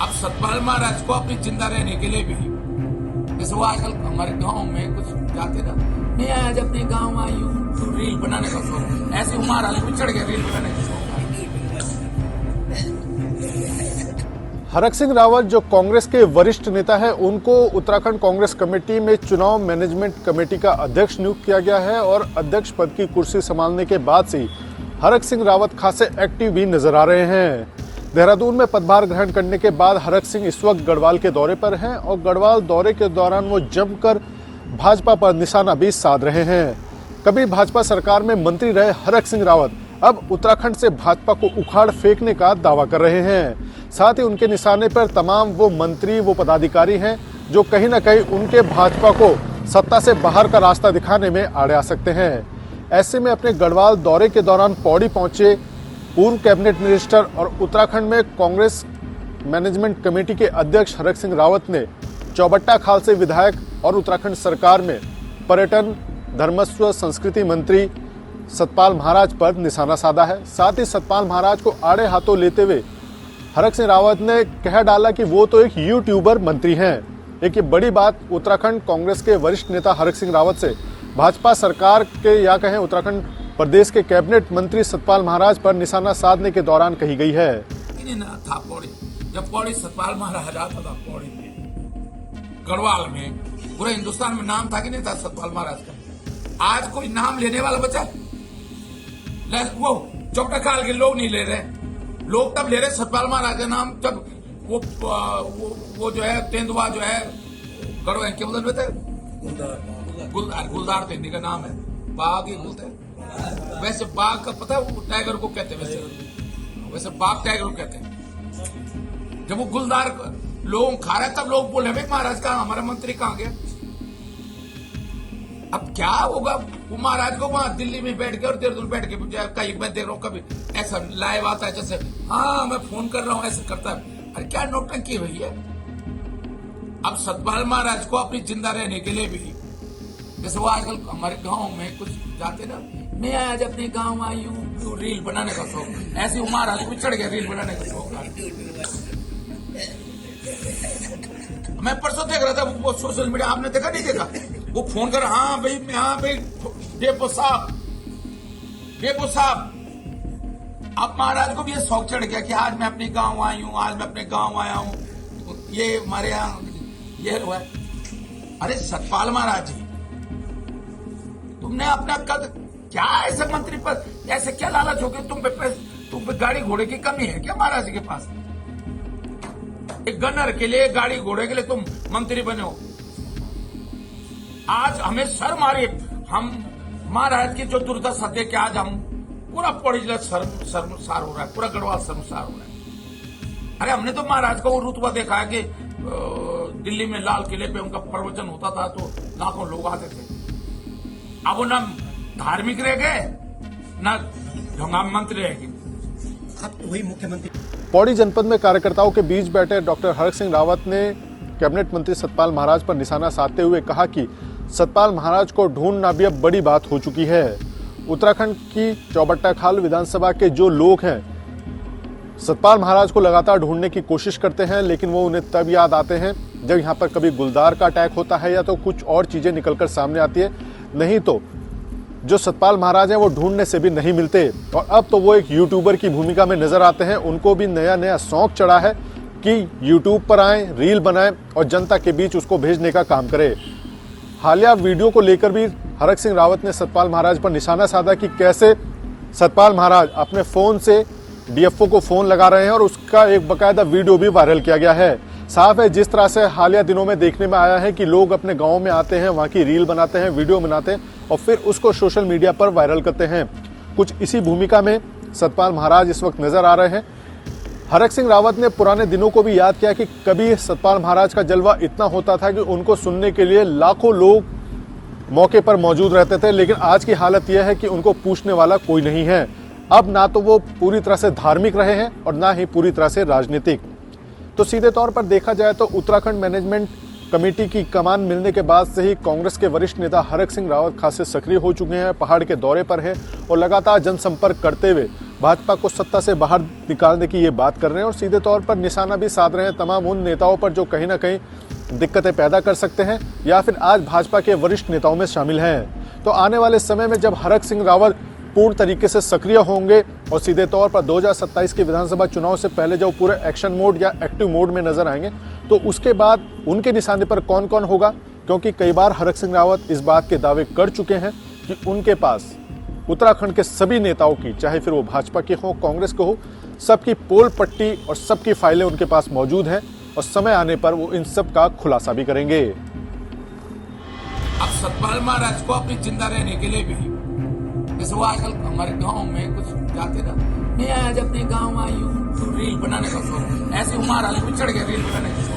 अब सतपाल महाराज को अपनी जिंदा रहने के लिए भी, जैसे वो आजकल हमारे गांव में कुछ जाते ना, मैं आज अपने गांव आई हूँ तो रील बनाने का शौक, ऐसे महाराज भी चढ़ गया रील बनाने का शौक। हरक सिंह रावत जो कांग्रेस के वरिष्ठ नेता है, उनको उत्तराखंड कांग्रेस कमेटी में चुनाव मैनेजमेंट कमेटी का अध्यक्ष नियुक्त किया गया है और अध्यक्ष पद की कुर्सी संभालने के बाद से हरक सिंह रावत खासे एक्टिव भी नजर आ रहे हैं। देहरादून में पदभार ग्रहण करने के बाद हरक सिंह इस वक्त गढ़वाल के दौरे पर हैं और गढ़वाल दौरे के दौरान वो जमकर भाजपा पर निशाना भी साध रहे हैं। कभी भाजपा सरकार में मंत्री रहे हरक सिंह रावत अब उत्तराखंड से भाजपा को उखाड़ फेंकने का दावा कर रहे हैं। साथ ही उनके निशाने पर तमाम वो मंत्री, वो पदाधिकारी हैं जो कहीं ना कहीं उनके भाजपा को सत्ता से बाहर का रास्ता दिखाने में आड़े आ सकते हैं। ऐसे में अपने गढ़वाल दौरे के दौरान पौड़ी पहुंचे पूर्व कैबिनेट मिनिस्टर और उत्तराखंड में कांग्रेस मैनेजमेंट कमेटी के अध्यक्ष हरक सिंह रावत ने चौबट्टा खाल से विधायक और उत्तराखंड सरकार में पर्यटन, धर्मस्व, संस्कृति मंत्री सतपाल महाराज पर निशाना साधा है। साथ ही सतपाल महाराज को आड़े हाथों लेते हुए हरक सिंह रावत ने कह डाला कि वो तो एक यूट्यूबर मंत्री हैं। एक बड़ी बात उत्तराखंड कांग्रेस के वरिष्ठ नेता हरक सिंह रावत से भाजपा सरकार के या कहें उत्तराखंड प्रदेश के कैबिनेट मंत्री सतपाल महाराज पर निशाना साधने के दौरान कही गई है। था पौड़ी, जब पौड़ी सतपाल महाराज आता था पौड़ी में, गढ़वाल में, पूरे हिंदुस्तान में नाम था कि नहीं था सतपाल महाराज का। आज कोई नाम लेने वाला बचा? वो चौबट्टा खाल के लोग नहीं ले रहे, लोग तब ले रहे सतपाल महाराज का नाम जब वो जो है तेंदुआ जो है गढ़वा के बदल में थे, गुलदार तेंदी का नाम है, बाघ ही बोलते हैं। वैसे बाघ का पता है वो टाइगर को कहते हैं, वैसे बाघ टाइगर को कहते हैं। जब वो गुलदार लोग खा रहे तब लोग बोले भाई महाराज कहाँ, हमारा मंत्री कहाँ गया। अब क्या होगा, वो महाराज को वहां दिल्ली में बैठ के और देहरादून बैठ के कहीं मैं देख रहा हूँ, कभी ऐसा लाइव आता है जैसे हाँ मैं फोन कर रहा हूँ, ऐसे करता है। अरे क्या नौटंकी हुई है। अब सतपाल महाराज को अपनी जिंदा रहने के लिए भी, जैसे वो आजकल हमारे गांव में कुछ जाते ना, मैं आज अपने गांव आई हूँ रील बनाने का शौक, ऐसे वो महाराज भी चढ़ गया रील बनाने का शौक। मैं परसों देख रहा था वो सोशल मीडिया, आपने देखा नहीं देखा, वो फोन कर हाँ भाई डेपो साहब। अब महाराज को भी ये शौक चढ़ गया कि आज मैं अपने गांव आई हूँ, आज मैं अपने गांव आया हूँ, ये हमारे यहाँ ये हुआ है। अरे सतपाल महाराज जी, तुमने अपना कद क्या ऐसे मंत्री पर ऐसे क्या लालच हो गया, तुम पे गाड़ी घोड़े की कमी है क्या महाराज के पास? एक गनर के लिए, गाड़ी घोड़े के लिए तुम मंत्री बने हो। आज हमें शर्म आ रही है, हम महाराज की जो दुर्दशा देख के आज हम पूरा पौड़ी जिला शर्मसार हो रहा है, पूरा गढ़वाल शर्मसार हो रहा है। अरे हमने तो महाराज को वो रुतबा देखा है कि दिल्ली में लाल किले पे उनका प्रवचन होता था तो लाखों लोग आते थे। अब वो ना धार्मिक रह गए ना ढोंगा मंत्री रह गए, अब वही मुख्यमंत्री। पौड़ी जनपद में कार्यकर्ताओं के बीच बैठे डॉक्टर हरक सिंह रावत ने कैबिनेट मंत्री सतपाल महाराज पर निशाना साधते हुए कहा कि सतपाल महाराज को ढूंढना भी अब बड़ी बात हो चुकी है। उत्तराखंड की चौबट्टा खाल विधानसभा के जो लोग हैं सतपाल महाराज को लगातार ढूंढने की कोशिश करते हैं, लेकिन वो उन्हें तब याद आते हैं जब यहाँ पर कभी गुलदार का अटैक होता है या तो कुछ और चीजें निकलकर सामने आती है, नहीं तो जो सतपाल महाराज हैं वो ढूंढने से भी नहीं मिलते। और अब तो वो एक यूट्यूबर की भूमिका में नजर आते हैं। उनको भी नया नया शौक चढ़ा है कि यूट्यूब पर आए, रील बनाएं और जनता के बीच उसको भेजने का काम करें। हालिया वीडियो को लेकर भी हरक सिंह रावत ने सतपाल महाराज पर निशाना साधा कि कैसे सतपाल महाराज अपने फोन से डीएफओ को फोन लगा रहे हैं और उसका एक बकायदा वीडियो भी वायरल किया गया है। साफ है जिस तरह से हालिया दिनों में देखने में आया है कि लोग अपने गाँव में आते हैं, वहाँ की रील बनाते हैं, वीडियो बनाते हैं और फिर उसको सोशल मीडिया पर वायरल करते हैं। कुछ इसी भूमिका में सतपाल महाराज इस वक्त नजर आ रहे हैं। हरक सिंह रावत ने पुराने दिनों को भी याद किया कि कभी सतपाल महाराज का जलवा इतना होता था कि उनको सुनने के लिए लाखों लोग मौके पर मौजूद रहते थे, लेकिन आज की हालत यह है कि उनको पूछने वाला कोई नहीं है। अब ना तो वो पूरी तरह से धार्मिक रहे हैं और ना ही पूरी तरह से राजनीतिक। तो सीधे तौर पर देखा जाए तो उत्तराखंड मैनेजमेंट कमेटी की कमान मिलने के बाद से ही कांग्रेस के वरिष्ठ नेता हरक सिंह रावत खासे सक्रिय हो चुके हैं, पहाड़ के दौरे पर हैं और लगातार जनसंपर्क करते हुए भाजपा को सत्ता से बाहर निकालने की ये बात कर रहे हैं और सीधे तौर पर निशाना भी साध रहे हैं तमाम उन नेताओं पर जो कहीं ना कहीं दिक्कतें पैदा कर सकते हैं या फिर आज भाजपा के वरिष्ठ नेताओं में शामिल हैं। तो आने वाले समय में जब हरक सिंह रावत पूर्ण तरीके से सक्रिय होंगे और सीधे तौर पर 2027 के विधानसभा चुनाव से पहले जब पूरे एक्शन मोड या एक्टिव मोड में नजर आएंगे तो उसके बाद उनके निशाने पर कौन कौन होगा, क्योंकि कई बार हरक सिंह रावत इस बात के दावे कर चुके हैं कि उनके पास उत्तराखंड के सभी नेताओं की, चाहे फिर वो भाजपा के हो कांग्रेस के हो, सबकी पोल पट्टी और सबकी फाइलें उनके पास मौजूद हैं और समय आने पर वो इन सब का खुलासा भी करेंगे। अब सतपाल महाराज को अपनी जिंदा रहने के लिए भी, जैसे वो आजकल हमारे गांव में कुछ जाते ना, मैं आज अपने गांव आई हूँ तो रील बनाने का शौक, ऐसे महाराज भी चढ़ गया रील बनाने का।